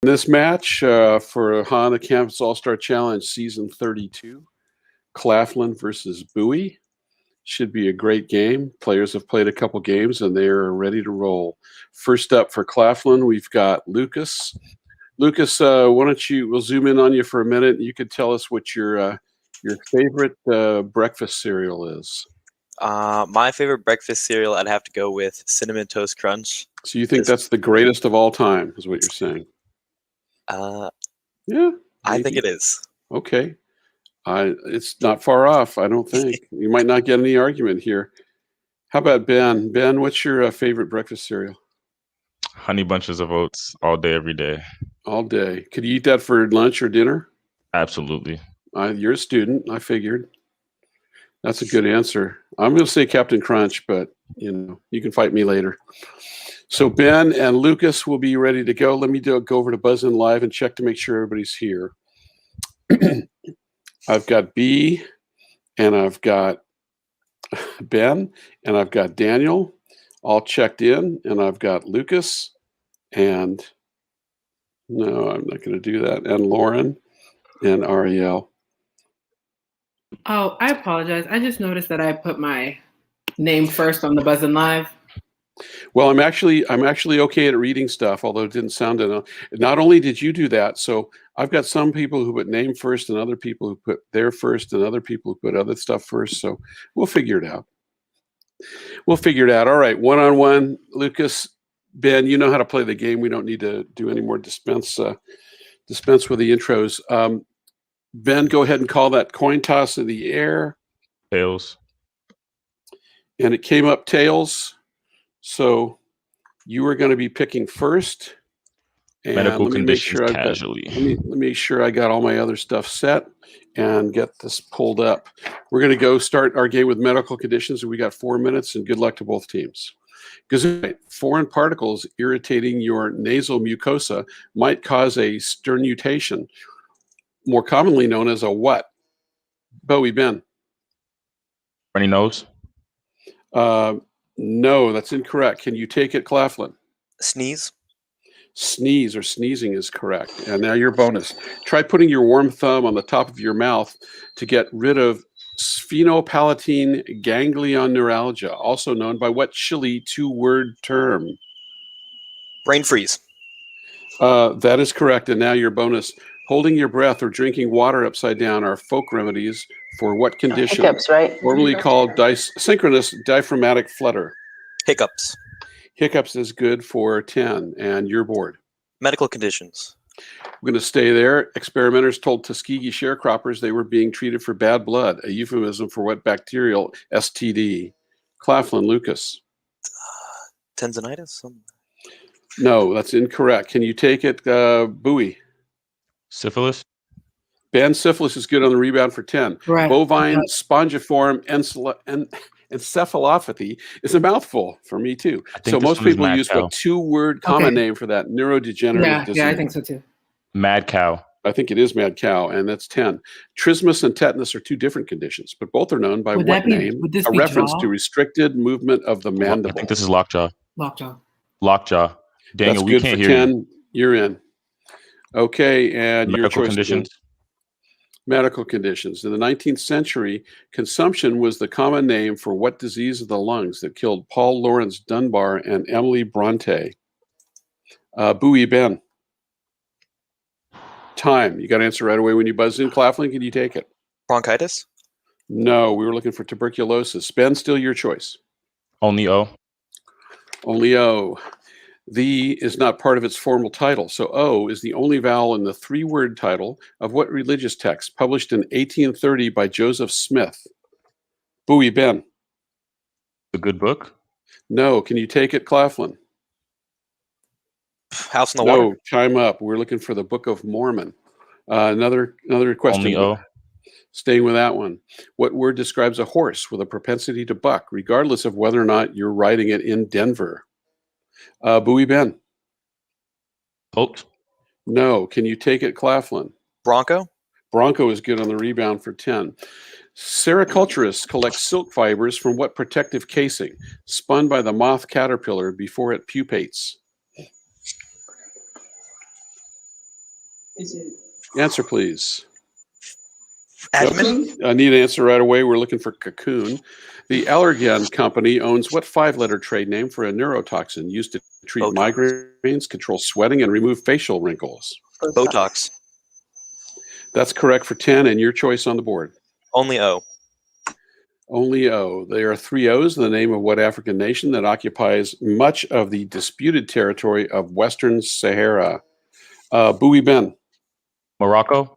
In this match for Honda Campus All-Star Challenge Season 32, Claflin versus Bowie. Should be a great game. Players have played a couple games and they are ready to roll. First up for Claflin, we've got Lucas. Lucas, why don't we'll zoom in on you for a minute. You could tell us what your favorite breakfast cereal is. My favorite breakfast cereal, I'd have to go with Cinnamon Toast Crunch. So you think that's the greatest of all time, is what you're saying? Yeah. I think it is. Okay. It's not far off, I don't think. You might not get any argument here. How about Ben? Ben, what's your favorite breakfast cereal? Honey Bunches of Oats all day, every day. All day. Could you eat that for lunch or dinner? Absolutely. You're a student, I figured. That's a good answer. I'm going to say Captain Crunch, but you can fight me later. So Ben and Lucas will be ready to go. Let me go over to Buzz In Live and check to make sure everybody's here. I've got B, and I've got Ben, and I've got Daniel, all checked in, and I've got Lucas, and no, I'm not going to do that, and Lauren, and Ariel. Oh, I apologize. I just noticed that I put my name first on the Buzz In Live. Well, I'm actually okay at reading stuff, although it didn't sound enough. Not only did you do that, so I've got some people who put name first and other people who put their first and other people who put other stuff first. So we'll figure it out. All right, one-on-one. Lucas, Ben, you know how to play the game. We don't need to do any more dispense with the intros. Ben, go ahead and call that coin toss in the air. Tails. And it came up tails. So you are going to be picking first. And medical conditions casually. Let me make sure I got all my other stuff set and get this pulled up. We're going to go start our game with medical conditions. We got 4 minutes, and good luck to both teams. Because foreign particles irritating your nasal mucosa might cause a sternutation, more commonly known as a what? Bowie, Ben. Runny nose? No, that's incorrect. Can you take it, Claflin? Sneeze? Sneeze or sneezing is correct. And now your bonus. Try putting your warm thumb on the top of your mouth to get rid of sphenopalatine ganglion neuralgia, also known by what chilly two-word term? Brain freeze. That is correct. And now your bonus. Holding your breath or drinking water upside down are folk remedies for what condition? Hiccups, right? Formerly called synchronous diaphragmatic flutter. Hiccups. Hiccups is good for 10. And your board. Medical conditions. We're going to stay there. Experimenters told Tuskegee sharecroppers they were being treated for bad blood, a euphemism for what bacterial STD? Claflin, Lucas. Tendinitis? No, that's incorrect. Can you take it, Bowie? Syphilis? Ben, syphilis is good on the rebound for 10. Right. Bovine spongiform encephalopathy is a mouthful for me, too. So most people use a two-word common name for that neurodegenerative disease. Yeah, I think so, too. Mad cow. I think it is mad cow, and that's 10. Trismus and tetanus are two different conditions, but both are known by what name? A reference to restricted movement of the mandible. I think this is lockjaw. Lockjaw. Daniel, we can't hear 10. you. You're in. Okay, and your choice. Conditions. Medical conditions. In the 19th century, consumption was the common name for what disease of the lungs that killed Paul Laurence Dunbar and Emily Bronte? Bowie, Ben. Time. You got to answer right away when you buzz in. Claflin, can you take it? Bronchitis? No, we were looking for tuberculosis. Ben, still your choice. Only O. Only O. The is not part of its formal title, so O is the only vowel in the three-word title of what religious text published in 1830 by Joseph Smith? Bowie, Ben. The Good Book? No. Can you take it, Claflin? House in the Water? No, time up. We're looking for the Book of Mormon. Another question. Only O. Staying with that one. What word describes a horse with a propensity to buck, regardless of whether or not you're riding it in Denver? Bowie, Ben. Colt? No. Can you take it, Claflin? Bronco? Bronco is good on the rebound for 10. Sericulturists collect silk fibers from what protective casing, spun by the moth caterpillar before it pupates? Answer, please. Admin. I need an answer right away. We're looking for Cocoon. The Allergan Company owns what 5-letter trade name for a neurotoxin used to treat Botox. migraines, control sweating, and remove facial wrinkles? Botox. That's correct for 10, and your choice on the board. Only O. Only O. There are 3 O's in the name of what African nation that occupies much of the disputed territory of Western Sahara? Bowie Ben. Morocco.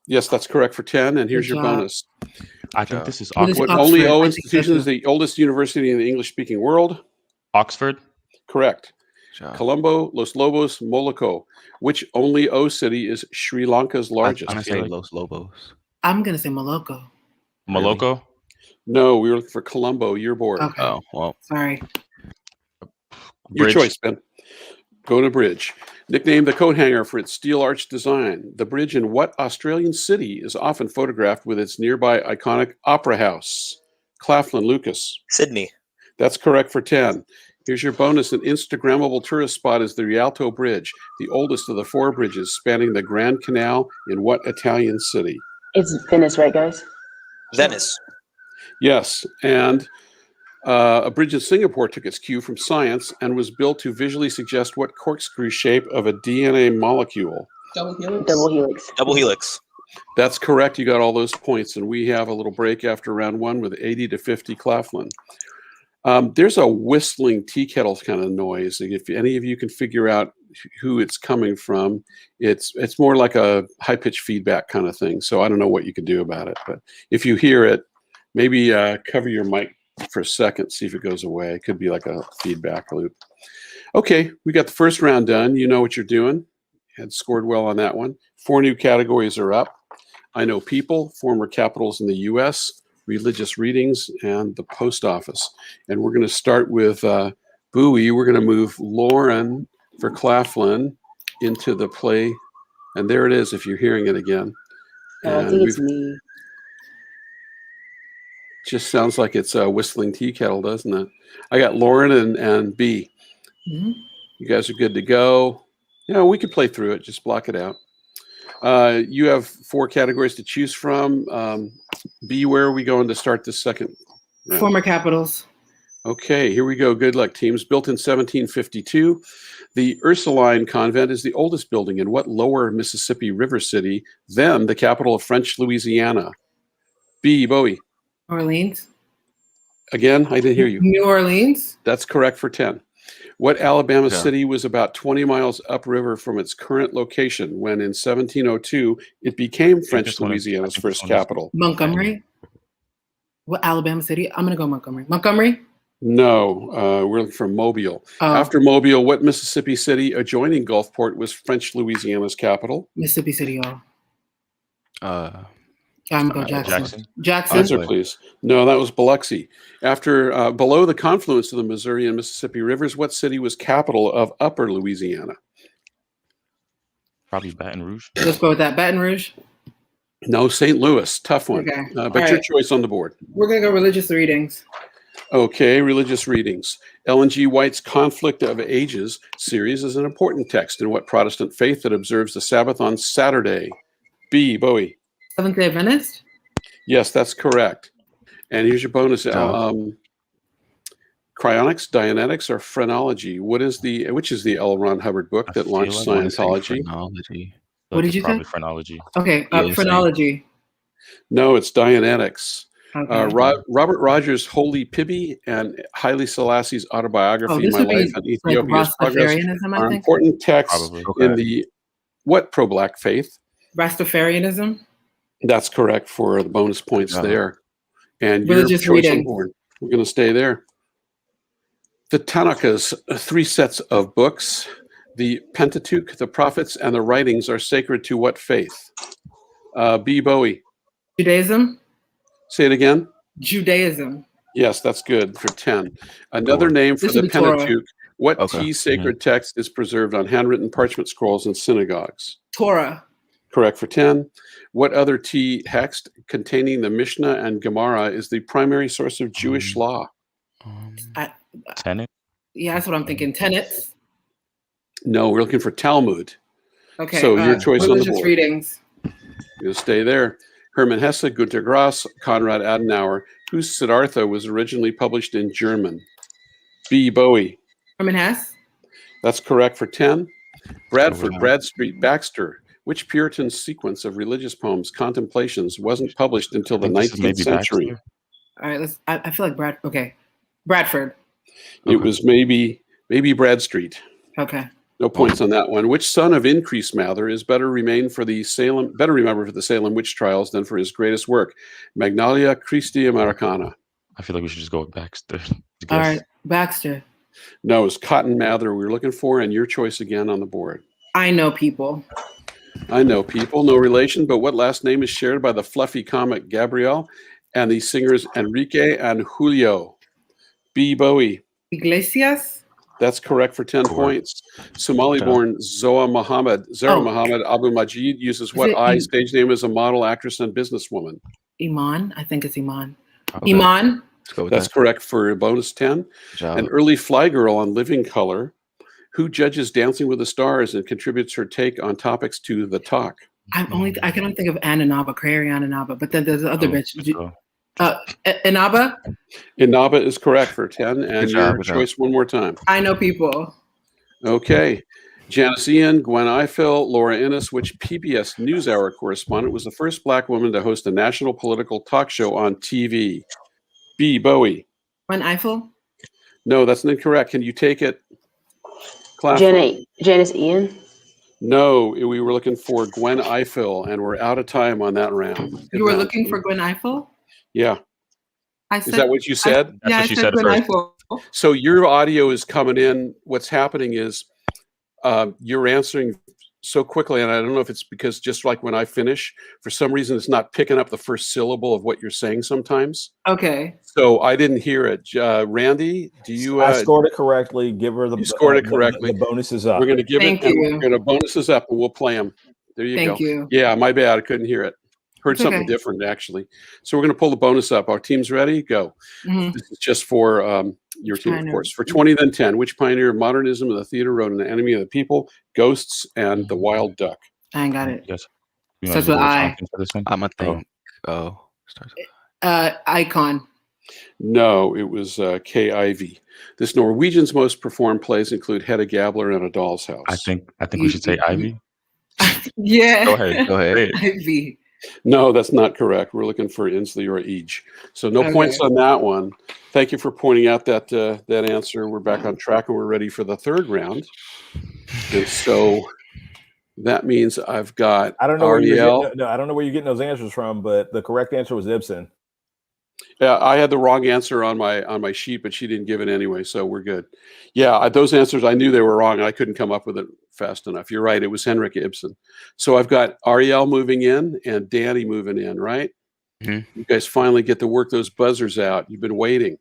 Yes, that's correct for 10, and here's Good your job. bonus. I think this is What is Oxford. What only Oxford? O I think institution that's is the oldest university in the English-speaking world? Oxford. Correct. Job. Colombo, Los Lobos, Moloco. Which only O city is Sri Lanka's I'm largest? gonna feel say like- Los Lobos. I'm gonna say Moloko. Moloko. No, we were looking for Colombo. Your board. Okay. Oh well. Sorry. Your Bridge. choice, Ben. Go to Bridge. Nicknamed the coat hanger for its steel arch design, the bridge in what Australian city is often photographed with its nearby iconic opera house? Claflin, Lucas. Sydney. That's correct for 10. Here's your bonus. An Instagrammable tourist spot is the Rialto Bridge, the oldest of the 4 bridges spanning the Grand Canal in what Italian city? It's Venice, right, guys? Venice. Yes, and a bridge in Singapore took its cue from science and was built to visually suggest what corkscrew shape of a DNA molecule? Double helix. Double helix. That's correct. You got all those points, and we have a little break after round 1 with 80 to 50 Claflin. There's a whistling tea kettle kind of noise. If any of you can figure out who it's coming from, it's more like a high-pitched feedback kind of thing. So I don't know what you can do about it, but if you hear it, maybe cover your mic for a second, see if it goes away. It could be like a feedback loop. Okay, we got the first round done. You know what you're doing. Had scored well on that one. 4 new categories are up. I know people, former capitals in the U.S., religious readings, and the post office. And we're going to start with Bowie. We're going to move Lauren for Claflin into the play. And there it is, if you're hearing it again. I And think it's we've- me. just sounds like it's a whistling tea kettle, doesn't it? I got Lauren and B. Mhm. You guys are good to go. We could play through it. Just block it out. You have 4 categories to choose from. B, where are we going to start this second round? Former capitals. Okay, here we go. Good luck, teams. Built in 1752, the Ursuline Convent is the oldest building in what lower Mississippi River city, then the capital of French Louisiana? B, Bowie. Orleans. Again, I didn't hear you. New Orleans. That's correct for 10. What Alabama Yeah. city was about 20 miles upriver from its current location when in 1702 it became French this one is- Louisiana's I think first this one is- capital? Montgomery. What Alabama city? I'm gonna go Montgomery. Montgomery. No, we're looking for Mobile. Oh, After Mobile, what Mississippi city adjoining Gulfport was French Louisiana's capital? Mississippi City. Y'all. Uh, I'm gonna go Jackson. Jackson. Jackson. Answer, Boy. please. No, that was Biloxi. After below the confluence of the Missouri and Mississippi rivers, what city was capital of Upper Louisiana? Probably Baton Rouge. Let's go with that. Baton Rouge. No, St. Louis. Tough one. Okay. But All your right. choice on the board. We're gonna go religious readings. Okay, religious readings. Ellen G. White's Conflict of Ages series is an important text in what Protestant faith that observes the Sabbath on Saturday? B, Bowie. Seventh-day Adventist. Yes, that's correct. And here's your bonus. Job. Cryonics, Dianetics, or Phrenology? Which is the L. Ron Hubbard book that launched I wanna say Scientology? phrenology. What did you say? Probably phrenology. Okay. Yeah, same. Phrenology. No, it's Dianetics. Okay. Robert Rogers' Holy Pibby and Haile Selassie's autobiography, this My would be Life in like Ethiopia's Progress, Rastafarianism, I are think. important texts Probably. in the what pro-black faith? Rastafarianism. That's correct for the bonus points Yeah. there. And your Religious choice on readings. board. We're going to stay there. The Tanakha's 3 sets of books. The Pentateuch, the prophets, and the writings are sacred to what faith? B. Bowie. Judaism. Say it again. Judaism. Yes, that's good for 10. Another Torah. name for This the would be Torah. Pentateuch. What Okay. T sacred text is preserved on handwritten parchment scrolls in synagogues? Torah. Correct for 10. What other T text containing the Mishnah and Gemara is the primary source of Jewish law? Tenet. Yeah, that's what I'm thinking. Tenets. No, we're looking for Talmud. Okay. So your choice on the religious board. readings. You'll stay there. Hermann Hesse, Günter Grass, Konrad Adenauer, whose Siddhartha was originally published in German. B. Bowie. Herman Hesse. That's correct for 10. Bradford, that. Bradstreet, Baxter. Which Puritan sequence of religious poems, Contemplations, wasn't published until the I think this is 19th maybe century? Baxter. All right. I feel like Okay. Bradford. It Okay. was maybe Bradstreet. Okay. No points on that one. Which son of Increase Mather is better remembered for the Salem witch trials than for his greatest work, Magnalia Christi Americana? I feel like we should just go with Baxter. All right. Baxter. No, it's Cotton Mather we were looking for, and your choice again on the board. I know people. I know people, no relation, but what last name is shared by the fluffy comic Gabrielle and the singers Enrique and Julio? B. Bowie. Iglesias. That's correct for 10 points. Somali-born Zohra Mohammed Abu Majid uses what stage name as a model, actress, and businesswoman? Iman. I think it's Iman. Okay. Iman. Let's go with That's that. correct for a bonus 10. Good job. An early fly girl on Living Color who judges Dancing with the Stars and contributes her take on topics to The Talk. I can only think of Ananaba, Prairie Ananaba, but then there's the other bitch. Inaba. Inaba is correct for 10, and your choice one more time. I know people. Okay. Janice Ian, Gwen Ifill, Laura Innes, which PBS NewsHour correspondent was the first Black woman to host a national political talk show on TV? B. Bowie. Gwen Eiffel. No, that's incorrect. Can you take it? Claflin? Janice Ian. No, we were looking for Gwen Ifill, and we're out of time on that round. You were looking for Gwen Eiffel? Yeah. Is that what you said? That's what she said Gwen first. Eiffel. So your audio is coming in. What's happening is you're answering so quickly, and I don't know if it's because just like when I finish, for some reason it's not picking up the first syllable of what you're saying sometimes. Okay. So I didn't hear it. Randy, do you? I scored it correctly. Give her the. You scored it correctly. The bonus is up. We're going to give Thank it. you. And we're going to bonuses up, and we'll play them. There you go. Thank you. Yeah, my bad. I couldn't hear it. Heard It's something okay. different actually. So we're going to pull the bonus up. Our team's ready. Go. Mhm. This is just for your team, of course. For 20, then 10. Which pioneer of modernism of the theater wrote An Enemy of the People, Ghosts, and The Wild Duck? I ain't got it. Yes. Starts with I. For this one? I'm a thing. Starts with Icon. No, it was Kay Ivey. This Norwegian's most performed plays include Hedda Gabler and A Doll's House. I think we should say Ivy. Yeah. Go ahead. Go ahead. Ivy. No, that's not correct. We're looking for Inslee or Eage. So no points on that one. Thank you for pointing out that answer. We're back on track and we're ready for the third round. And so that means I've got I don't know Ariel. I don't know where you're getting those answers from, but the correct answer was Ibsen. Yeah, I had the wrong answer on my sheet, but she didn't give it anyway, so we're good. Yeah, those answers I knew they were wrong, and I couldn't come up with it fast enough. You're right; it was Henrik Ibsen. So I've got Ariel moving in and Danny moving in. Right? Mm-hmm. You guys finally get to work those buzzers out. You've been waiting.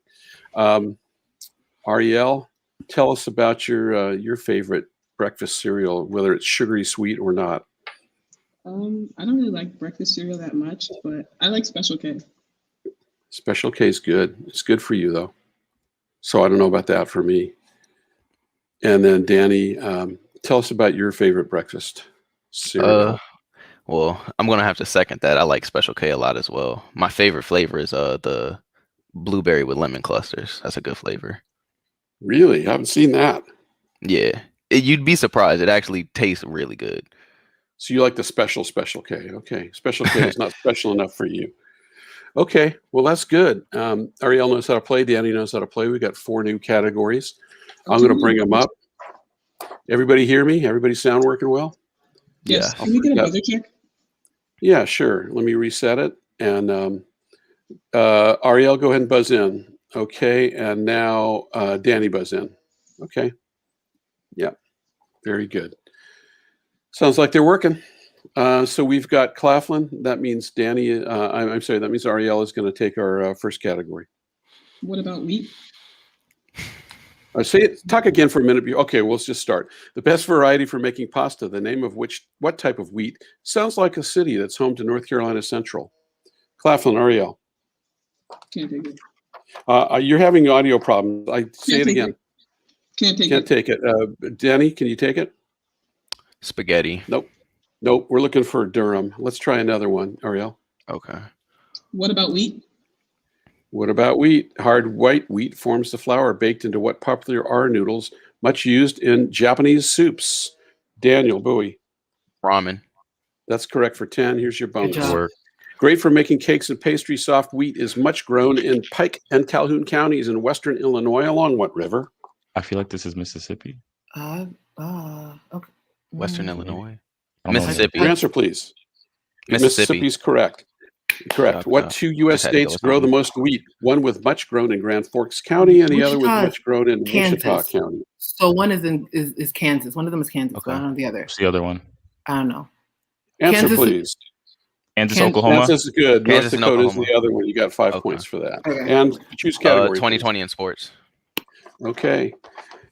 Ariel, tell us about your favorite breakfast cereal, whether it's sugary sweet or not. I don't really like breakfast cereal that much, but I like Special K. Special K is good. It's good for you, though. So I don't know about that for me. And then, Danny, tell us about your favorite breakfast cereal. Well, I'm going to have to second that. I like Special K a lot as well. My favorite flavor is the blueberry with lemon clusters. That's a good flavor. Really? I haven't seen that. Yeah. You'd be surprised. It actually tastes really good. So you like the Special K. Okay. Special K is not special enough for you. Okay, well, that's good. Ariel knows how to play. Danny knows how to play. We got 4 new categories. I'm going to bring them up. Everybody hear me? Everybody sound working well? Yes. Yeah. Can we get a buzzer check? Yeah, sure. Let me reset it. And Ariel, go ahead and buzz in. Okay, and now Danny buzz in. Okay. Yeah, very good. Sounds like they're working. So we've got Claflin. That means Danny. I'm sorry. That means Ariel is going to take our first category. What about wheat? Say it. Talk again for a minute. Okay, well, let's just start. The best variety for making pasta. The name of what type of wheat? Sounds like a city that's home to North Carolina Central. Claflin, Ariel. Can't take it. You're having audio problems. Say it again. Can't take it. Can't take it. Danny, can you take it? Spaghetti. Nope. We're looking for Durham. Let's try another one, Ariel. Okay. What about wheat? What about wheat? Hard white wheat forms the flour baked into what popular are noodles, much used in Japanese soups? Daniel, Bowie. Ramen. That's correct for 10. Here's your bonus. job. Work. Great for making cakes and pastry. Soft wheat is much grown in Pike and Calhoun counties in western Illinois. Along what river? I feel like this is Mississippi. Okay. Western Mm. Illinois. I don't know. Mississippi. Your answer, please. Mississippi. Mississippi's correct. Correct. Okay. What two U.S. Just had to go states with grow that the one. most wheat? One with much grown in Grand Forks County, and the other with Wichita, much grown in Wichita Kansas. County. So one is Kansas. One of them is Kansas. Okay. But I don't know the other. What's the other one? I don't know. Answer, Kansas- please. Kansas, Kansas- Oklahoma. Kansas is good. Kansas North and Dakota is Oklahoma. the other one. You got 5 Okay. points for that. Okay. And choose category. 2020 in sports. please. Okay.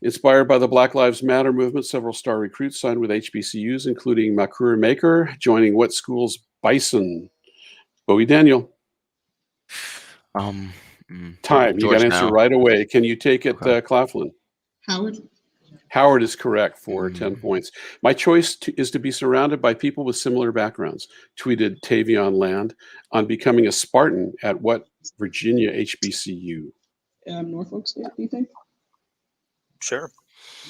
Inspired by the Black Lives Matter movement, several star recruits signed with HBCUs, including Makur Maker, joining what school's Bison? Bowie Daniel. Time. Time. You got to answer Georgetown. right away. Can you take it, Okay. Claflin? Howard? Howard is correct for 10 points. My choice is to be surrounded by people with similar backgrounds, tweeted Tavion Land on becoming a Spartan at what Virginia HBCU? Norfolk State, do you think? Sure.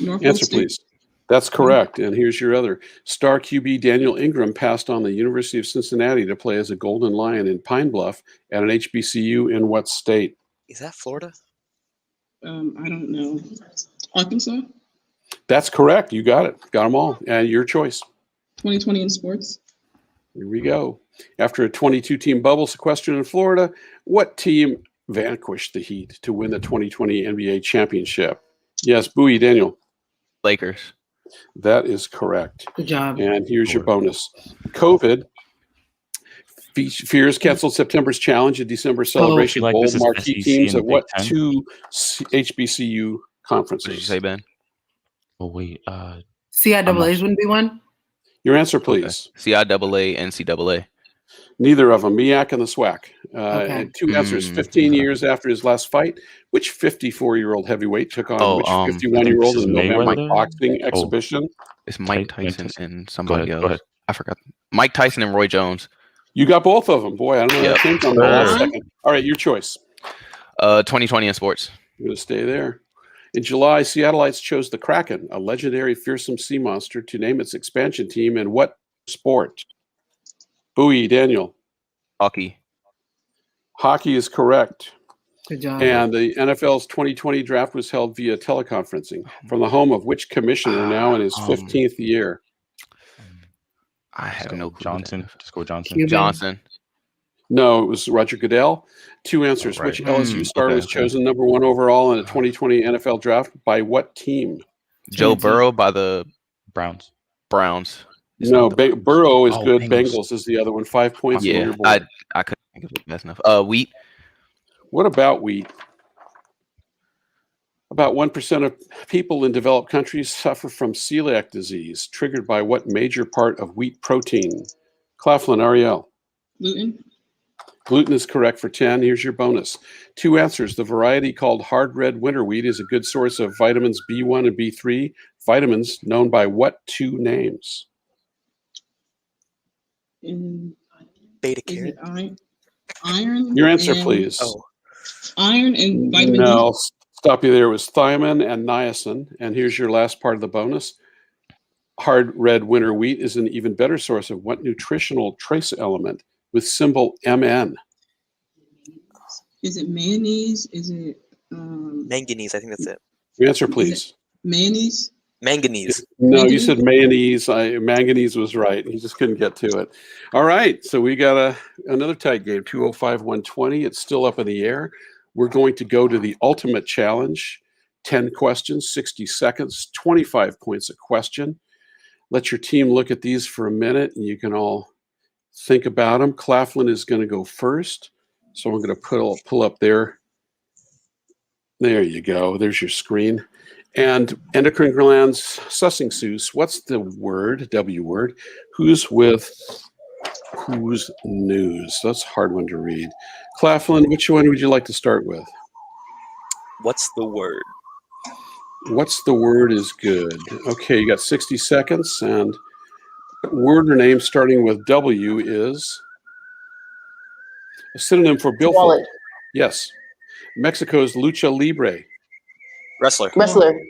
Norfolk Answer, State. please. That's correct. And here's your other. Star QB Daniel Ingram passed on the University of Cincinnati to play as a Golden Lion in Pine Bluff at an HBCU in what state? Is that Florida? I don't know. Arkansas? That's correct. You got it. Got them all. And your choice. 2020 in sports? Here we go. After a 22-team bubble sequestered in Florida, what team vanquished the Heat to win the 2020 NBA championship? Yes, Bowie, Daniel. Lakers. That is correct. Good job. And here's your bonus. COVID fears canceled September's challenge and December celebration. like Bold this is marquee SEC teams and at what Big Ten? two HBCU What conferences? did you say, Ben? Oh wait. CIAA's wouldn't be one. Your answer, please. CIAA, NCAA. Neither of them. MEAC and the SWAC. Okay. And two answers. 15 years after his last fight, which 54-year-old heavyweight took on which I 51-year-old think in the this is November Mayweather? boxing exhibition? It's Mike Tyson. Tyson and somebody Go else. ahead. I forgot. Mike Tyson and Roy Jones. You got both of them. Boy, I don't know how that came from the last Sure. second. All right, your choice. 2020 in sports. I'm going to stay there. In July, Seattleites chose the Kraken, a legendary fearsome sea monster, to name its expansion team in what sport? Bowie, Daniel. Hockey. Hockey is correct. Good job. And the NFL's 2020 draft was held via teleconferencing from the home of which commissioner now in his 15th year? I have no clue. Johnson. Just go Johnson. Cuban. Johnson. No, it was Roger Goodell. Two answers. Right. Which LSU star Okay, was okay. chosen number 1 overall in the 2020 NFL draft by what team? Joe Tennessee. Burrow by the Browns. Browns. It's No, not the- Burrow is Oh, good. Bengals. Bengals is the other one. 5 points on Yeah, your board. I couldn't think of it fast enough. Wheat. What about wheat? About 1% of people in developed countries suffer from celiac disease, triggered by what major part of wheat protein? Claflin, Ariel. Gluten? Gluten is correct for 10. Here's your bonus. Two answers. The variety called hard red winter wheat is a good source of vitamins B1 and B3, vitamins known by what two names? And Beta is it carotene. iron? Your answer, and- please. Oh, Iron and vitamin No, D? stop you there. It was thiamine and niacin. And here's your last part of the bonus. Hard red winter wheat is an even better source of what nutritional trace element with symbol MN? Is it mayonnaise? Is it manganese. I think that's it. Your answer, please. mayonnaise? Manganese. No, you said mayonnaise. Manganese was right. He just couldn't get to it. All right. So we got another tight game, 205, 120. It's still up in the air. We're going to go to the ultimate challenge. 10 questions, 60 seconds, 25 points a question. Let your team look at these for a minute and you can all think about them. Claflin is going to go first. So I'm going to pull up there. There you go. There's your screen. And endocrine glands sussing Seuss. What's the word, W word? Who's with whose news? That's a hard one to read. Claflin, which one would you like to start with? What's the word? What's the word is good. Okay, you got 60 seconds and word or name starting with W is a synonym for billfold. Wallet. Yes. Mexico's lucha libre. Wrestler. Wrestler.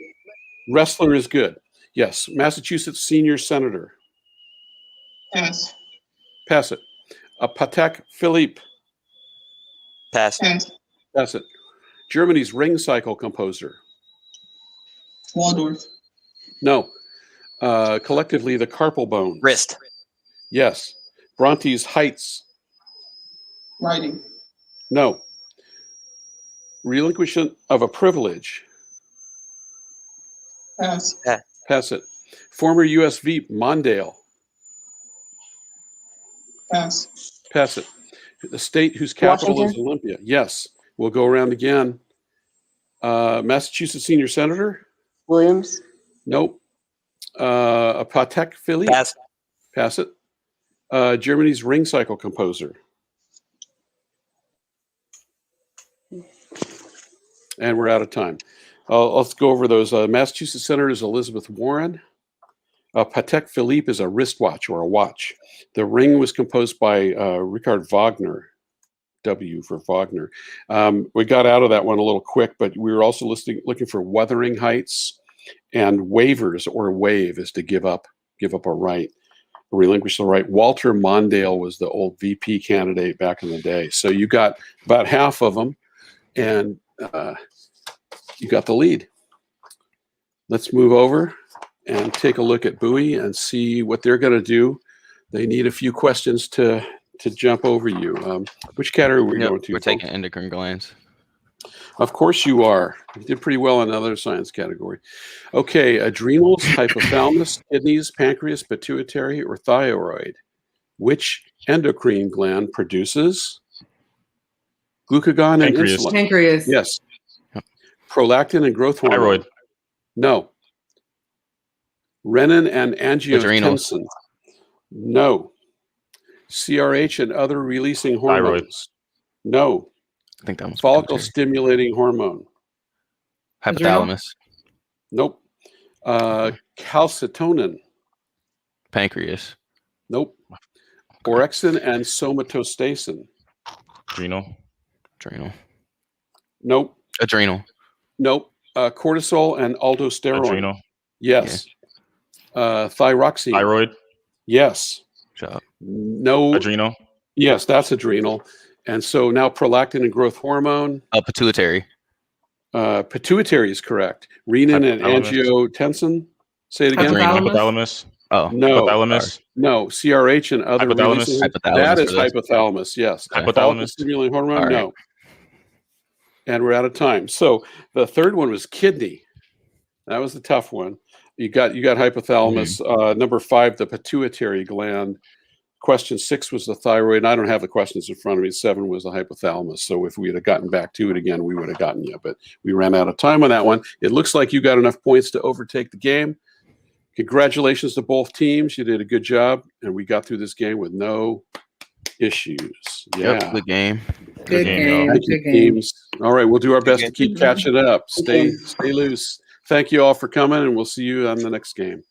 Wrestler is good. Yes. Massachusetts senior senator. Pass. Pass it. A Patek Philippe. Pass. Pass. Pass it. Germany's ring cycle composer. Waldorf. No. Collectively, the carpal bones. Wrist. Yes. Bronte's heights. Writing. No. Relinquishment of a privilege. Pass. Pass it. Former U.S. Veep Mondale. Pass. Pass it. The state whose capital is Olympia. Yes. We'll go around again. Massachusetts senior senator. Williams. Nope. A Patek Philippe. Pass. Pass it. Germany's ring cycle composer. And we're out of time. Let's go over those. Massachusetts senator is Elizabeth Warren. Patek Philippe is a wristwatch or a watch. The ring was composed by Richard Wagner. W for Wagner. We got out of that one a little quick, but we were also looking for wuthering heights, and waivers, or waive is to give up a right, relinquish the right. Walter Mondale was the old VP candidate back in the day. So you got about half of them, and you got the lead. Let's move over and take a look at Bowie and see what they're going to do. They need a few questions to jump over you. Which category are we going to? We're taking endocrine glands. Of course you are. You did pretty well in another science category. Okay, adrenals, hypothalamus, kidneys, pancreas, pituitary, or thyroid. Which endocrine gland produces glucagon and Pancreas. insulin? Pancreas. Yes. Prolactin and growth hormone. Thyroid. No. Renin and Adrenals. angiotensin. No. CRH and other releasing hormones. Thyroid. No. I think that was Follicle stimulating hormone. hypothalamus. Nope. Calcitonin. Pancreas. Nope. Orexin and somatostatin. Adrenal. Adrenal. Nope. Adrenal. Nope. Cortisol and aldosterone. Adrenal. Yes. Thyroxine. Thyroid. Yes. Job. No. Adrenal. Yes, that's adrenal. And so now prolactin and growth hormone. Pituitary. Pituitary is correct. Renin and Hypothalamus. angiotensin. Say it again. Hypothalamus. Hypothalamus. Oh, No. Hypothalamus. No. CRH and other Hypothalamus. releasing. Hypothalamus That is for this. hypothalamus. Yes. Okay. Follicle Hypothalamus. stimulating hormone. All right. No. And we're out of time. So the third one was kidney. That was the tough one. You got hypothalamus. Number 5, the pituitary gland. Question 6 was the thyroid. And I don't have the questions in front of me. 7 was the hypothalamus. So if we had gotten back to it again, we would have gotten you. But we ran out of time on that one. It looks like you got enough points to overtake the game. Congratulations to both teams. You did a good job, and we got through this game with no issues. Yeah. Yep, good game. Good game, game. Thank you, Good game. teams. All right, we'll do our best to game. keep catching up. Good Stay loose. Thank you all for coming, and we'll see you on the next game.